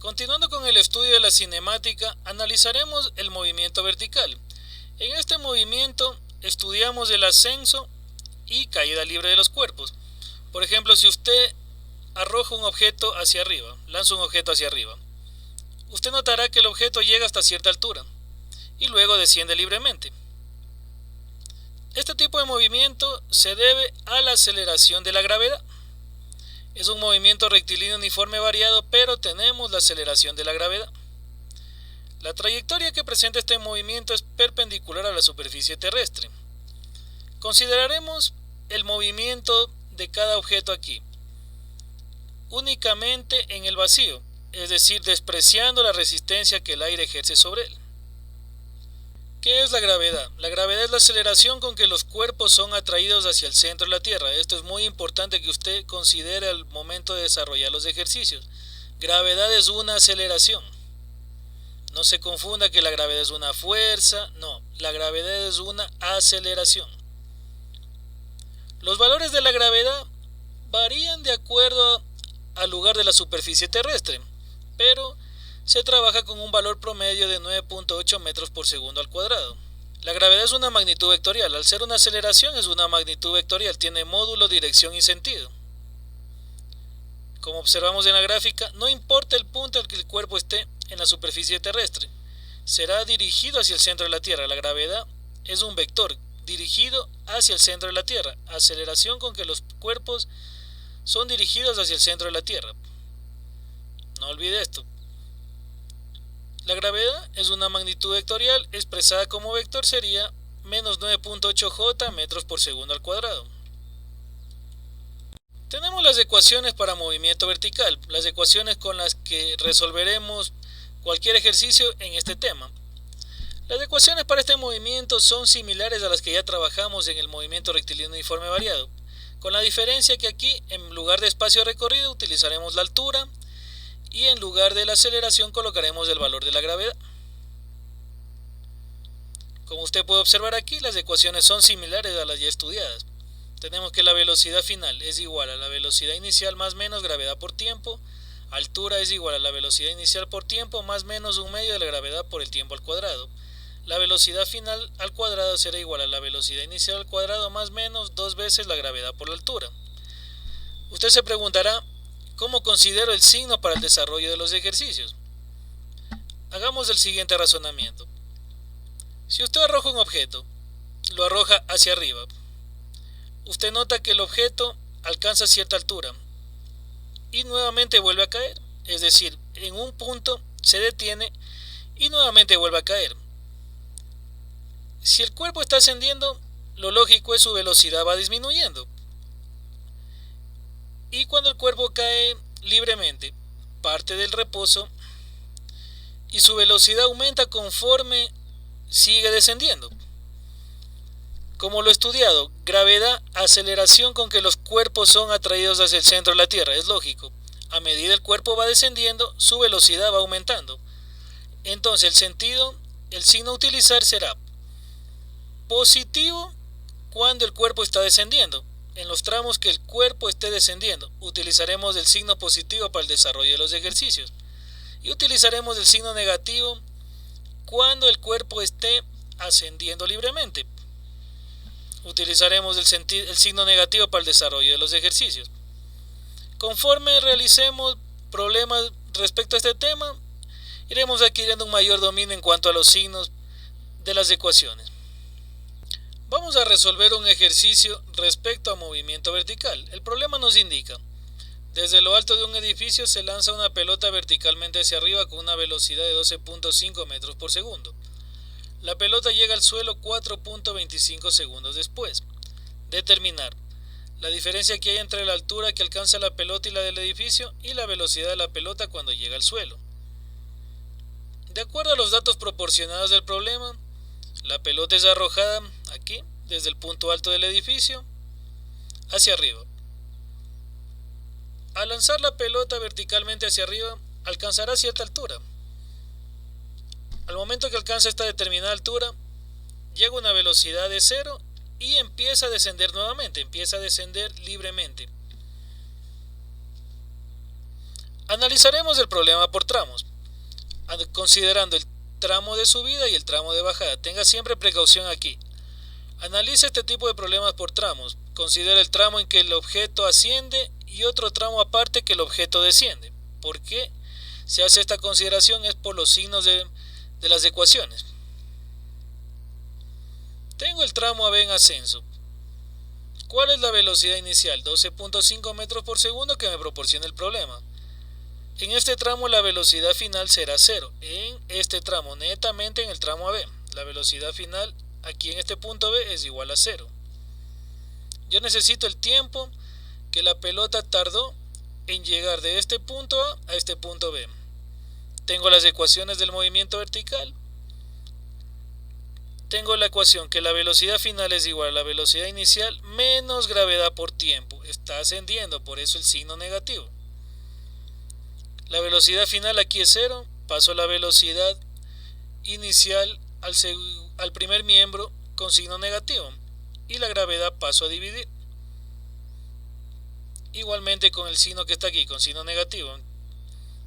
Continuando con el estudio de la cinemática, analizaremos el movimiento vertical. En este movimiento estudiamos el ascenso y caída libre de los cuerpos. Por ejemplo, si usted arroja un objeto hacia arriba, lanza un objeto hacia arriba, usted notará que el objeto llega hasta cierta altura y luego desciende libremente. Este tipo de movimiento se debe a la aceleración de la gravedad. Es un movimiento rectilíneo uniforme variado, pero tenemos la aceleración de la gravedad. La trayectoria que presenta este movimiento es perpendicular a la superficie terrestre. Consideraremos el movimiento de cada objeto aquí, únicamente en el vacío, es decir, despreciando la resistencia que el aire ejerce sobre él. ¿Qué es la gravedad? La gravedad es la aceleración con que los cuerpos son atraídos hacia el centro de la Tierra. Esto es muy importante que usted considere al momento de desarrollar los ejercicios. Gravedad es una aceleración. No se confunda que la gravedad es una fuerza. No, la gravedad es una aceleración. Los valores de la gravedad varían de acuerdo al lugar de la superficie terrestre, pero se trabaja con un valor promedio de 9.8 metros por segundo al cuadrado. La gravedad es una magnitud vectorial. Al ser una aceleración es una magnitud vectorial, tiene módulo, dirección y sentido. Como observamos en la gráfica, no importa el punto al que el cuerpo esté en la superficie terrestre, será dirigido hacia el centro de la Tierra. La gravedad es un vector dirigido hacia el centro de la Tierra, aceleración con que los cuerpos son dirigidos hacia el centro de la Tierra. No olvide esto. La gravedad es una magnitud vectorial, expresada como vector sería menos 9.8 J metros por segundo al cuadrado. Tenemos las ecuaciones para movimiento vertical, las ecuaciones con las que resolveremos cualquier ejercicio en este tema. Las ecuaciones para este movimiento son similares a las que ya trabajamos en el movimiento rectilíneo uniforme variado, con la diferencia que aquí, en lugar de espacio recorrido, utilizaremos la altura, y en lugar de la aceleración colocaremos el valor de la gravedad. Como usted puede observar aquí, las ecuaciones son similares a las ya estudiadas. Tenemos que la velocidad final es igual a la velocidad inicial más menos gravedad por tiempo, altura es igual a la velocidad inicial por tiempo más menos un medio de la gravedad por el tiempo al cuadrado. La velocidad final al cuadrado será igual a la velocidad inicial al cuadrado más menos 2 veces la gravedad por la altura. Usted se preguntará, ¿cómo considero el signo para el desarrollo de los ejercicios? Hagamos el siguiente razonamiento. Si usted arroja un objeto, lo arroja hacia arriba, usted nota que el objeto alcanza cierta altura y nuevamente vuelve a caer, es decir, en un punto se detiene y nuevamente vuelve a caer. Si el cuerpo está ascendiendo, lo lógico es su velocidad va disminuyendo. Y cuando el cuerpo cae libremente, parte del reposo y su velocidad aumenta conforme sigue descendiendo. Como lo estudiado, gravedad, aceleración con que los cuerpos son atraídos hacia el centro de la Tierra, es lógico. A medida el cuerpo va descendiendo, su velocidad va aumentando. Entonces el signo a utilizar será positivo cuando el cuerpo está descendiendo. En los tramos que el cuerpo esté descendiendo, utilizaremos el signo positivo para el desarrollo de los ejercicios. Y utilizaremos el signo negativo cuando el cuerpo esté ascendiendo libremente. Utilizaremos el signo negativo para el desarrollo de los ejercicios. Conforme realicemos problemas respecto a este tema, iremos adquiriendo un mayor dominio en cuanto a los signos de las ecuaciones. Vamos a resolver un ejercicio respecto a movimiento vertical. El problema nos indica: desde lo alto de un edificio se lanza una pelota verticalmente hacia arriba con una velocidad de 12.5 metros por segundo. La pelota llega al suelo 4.25 segundos después. Determinar la diferencia que hay entre la altura que alcanza la pelota y la del edificio y la velocidad de la pelota cuando llega al suelo. De acuerdo a los datos proporcionados del problema, la pelota es arrojada aquí, desde el punto alto del edificio, hacia arriba. Al lanzar la pelota verticalmente hacia arriba, alcanzará cierta altura. Al momento que alcanza esta determinada altura, llega a una velocidad de 0 y empieza a descender nuevamente, empieza a descender libremente. Analizaremos el problema por tramos, considerando el tramo de subida y el tramo de bajada. Tenga siempre precaución aquí. Analiza este tipo de problemas por tramos. Considera el tramo en que el objeto asciende y otro tramo aparte que el objeto desciende. ¿Por qué se hace esta consideración? Es por los signos de las ecuaciones. Tengo el tramo AB en ascenso. ¿Cuál es la velocidad inicial? 12.5 metros por segundo que me proporciona el problema. En este tramo la velocidad final será 0. En este tramo, netamente en el tramo AB, la velocidad final aquí en este punto B es igual a 0. Yo necesito el tiempo que la pelota tardó en llegar de este punto A a este punto B. Tengo las ecuaciones del movimiento vertical. Tengo la ecuación que la velocidad final es igual a la velocidad inicial menos gravedad por tiempo. Está ascendiendo, por eso el signo negativo. La velocidad final aquí es 0. Paso la velocidad inicial al primer miembro con signo negativo. Y la gravedad paso a dividir. Igualmente con el signo que está aquí, con signo negativo.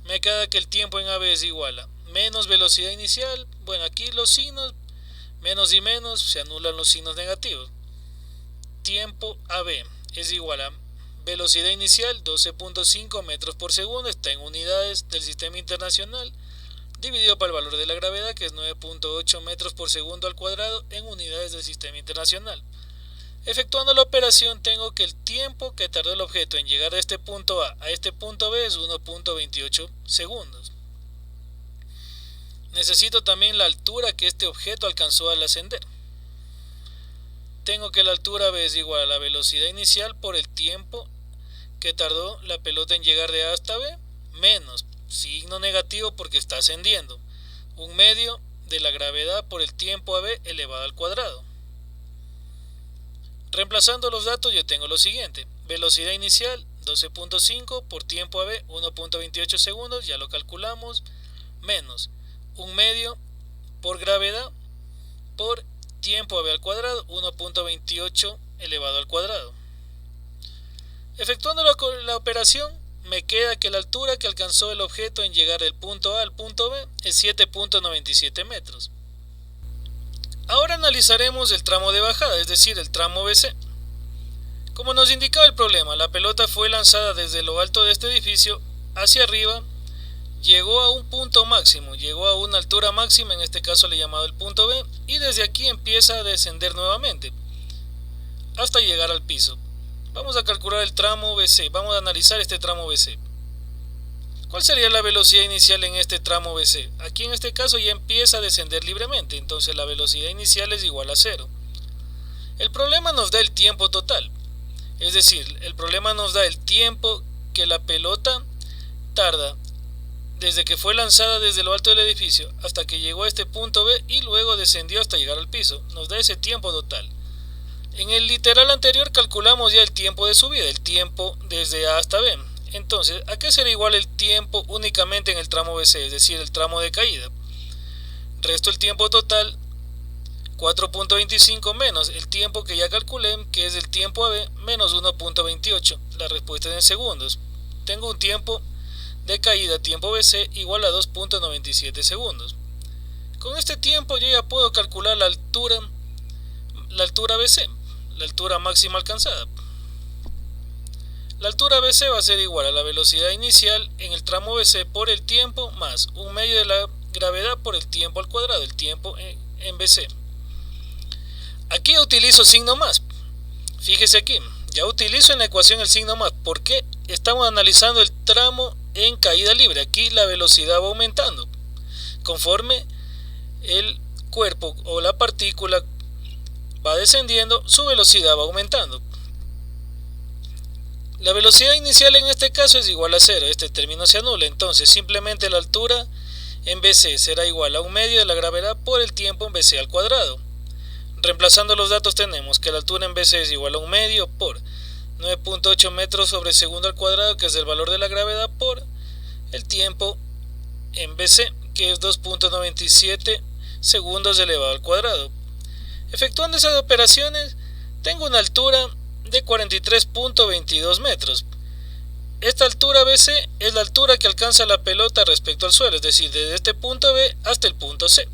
Me queda que el tiempo en AB es igual a menos velocidad inicial. Bueno, aquí los signos menos y menos se anulan los signos negativos. Tiempo AB es igual a velocidad inicial 12.5 metros por segundo, está en unidades del sistema internacional, dividido por el valor de la gravedad que es 9.8 metros por segundo al cuadrado en unidades del sistema internacional. Efectuando la operación tengo que el tiempo que tardó el objeto en llegar de este punto A este punto B es 1.28 segundos. Necesito también la altura que este objeto alcanzó al ascender. Tengo que la altura B es igual a la velocidad inicial por el tiempo que tardó la pelota en llegar de A hasta B, menos signo negativo porque está ascendiendo, un medio de la gravedad por el tiempo AB elevado al cuadrado. Reemplazando los datos yo tengo lo siguiente: velocidad inicial 12.5 por tiempo AB 1.28 segundos, ya lo calculamos, menos un medio por gravedad por tiempo AB al cuadrado 1.28 elevado al cuadrado. Efectuando la operación me queda que la altura que alcanzó el objeto en llegar del punto A al punto B es 7.97 metros. Ahora analizaremos el tramo de bajada, es decir, el tramo BC. Como nos indicaba el problema, la pelota fue lanzada desde lo alto de este edificio hacia arriba, llegó a un punto máximo, llegó a una altura máxima, en este caso le he llamado el punto B, y desde aquí empieza a descender nuevamente hasta llegar al piso. Vamos a calcular el tramo BC, vamos a analizar este tramo BC. ¿Cuál sería la velocidad inicial en este tramo BC? Aquí en este caso ya empieza a descender libremente, entonces la velocidad inicial es igual a 0. El problema nos da el tiempo total, es decir, el problema nos da el tiempo que la pelota tarda desde que fue lanzada desde lo alto del edificio hasta que llegó a este punto B y luego descendió hasta llegar al piso. Nos da ese tiempo total. En el literal anterior calculamos ya el tiempo de subida, el tiempo desde A hasta B. Entonces, ¿a qué será igual el tiempo únicamente en el tramo BC, es decir, el tramo de caída? Resto el tiempo total, 4.25 menos el tiempo que ya calculé, que es el tiempo AB, menos 1.28. La respuesta es en segundos. Tengo un tiempo de caída, tiempo BC, igual a 2.97 segundos. Con este tiempo yo ya puedo calcular la altura BC, la altura máxima alcanzada. La altura BC va a ser igual a la velocidad inicial en el tramo BC por el tiempo más un medio de la gravedad por el tiempo al cuadrado, el tiempo en BC. Aquí utilizo signo más. Fíjese aquí, ya utilizo en la ecuación el signo más. ¿Por qué? Estamos analizando el tramo en caída libre. Aquí la velocidad va aumentando. Conforme el cuerpo o la partícula va descendiendo, su velocidad va aumentando. La velocidad inicial en este caso es igual a 0, este término se anula, entonces simplemente la altura en BC será igual a un medio de la gravedad por el tiempo en BC al cuadrado. Reemplazando los datos tenemos que la altura en BC es igual a un medio por 9.8 metros sobre segundo al cuadrado, que es el valor de la gravedad, por el tiempo en BC, que es 2.97 segundos elevado al cuadrado. Efectuando esas operaciones tengo una altura de 43.22 metros. Esta altura BC es la altura que alcanza la pelota respecto al suelo, es decir, desde este punto B hasta el punto C.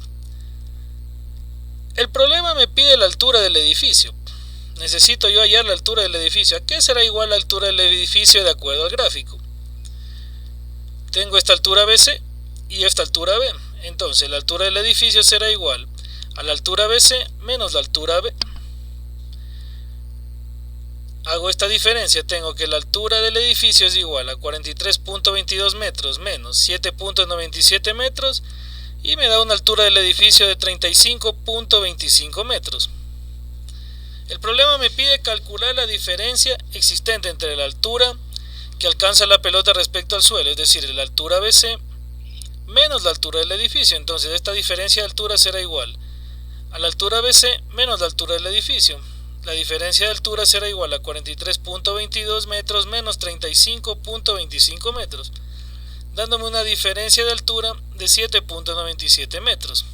El problema me pide la altura del edificio. Necesito yo hallar la altura del edificio. ¿A qué será igual la altura del edificio de acuerdo al gráfico? Tengo esta altura BC y esta altura B. Entonces la altura del edificio será igual a la altura BC menos la altura B. Hago esta diferencia, tengo que la altura del edificio es igual a 43.22 metros menos 7.97 metros y me da una altura del edificio de 35.25 metros. El problema me pide calcular la diferencia existente entre la altura que alcanza la pelota respecto al suelo, es decir, la altura BC menos la altura del edificio. Entonces esta diferencia de altura será igual a la altura BC menos la altura del edificio. La diferencia de altura será igual a 43.22 metros menos 35.25 metros, dándome una diferencia de altura de 7.97 metros.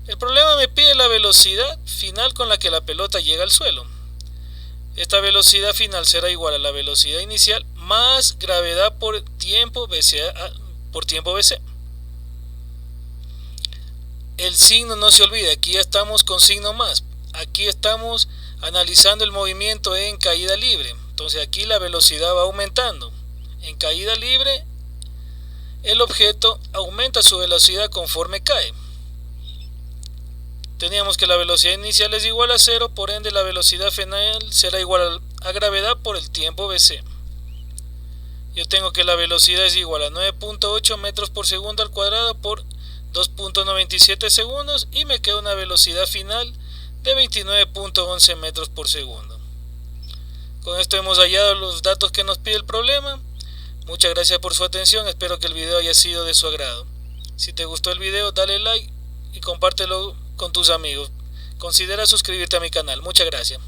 El problema me pide la velocidad final con la que la pelota llega al suelo. Esta velocidad final será igual a la velocidad inicial más gravedad por tiempo BC. El signo no se olvide, aquí ya estamos con signo más. Aquí estamos analizando el movimiento en caída libre. Entonces aquí la velocidad va aumentando. En caída libre, el objeto aumenta su velocidad conforme cae. Teníamos que la velocidad inicial es igual a 0, por ende la velocidad final será igual a gravedad por el tiempo BC. Yo tengo que la velocidad es igual a 9.8 metros por segundo al cuadrado por 2.97 segundos y me queda una velocidad final de 29.11 metros por segundo. Con esto hemos hallado los datos que nos pide el problema. Muchas gracias por su atención, espero que el video haya sido de su agrado. Si te gustó el video, dale like y compártelo con tus amigos. Considera suscribirte a mi canal. Muchas gracias.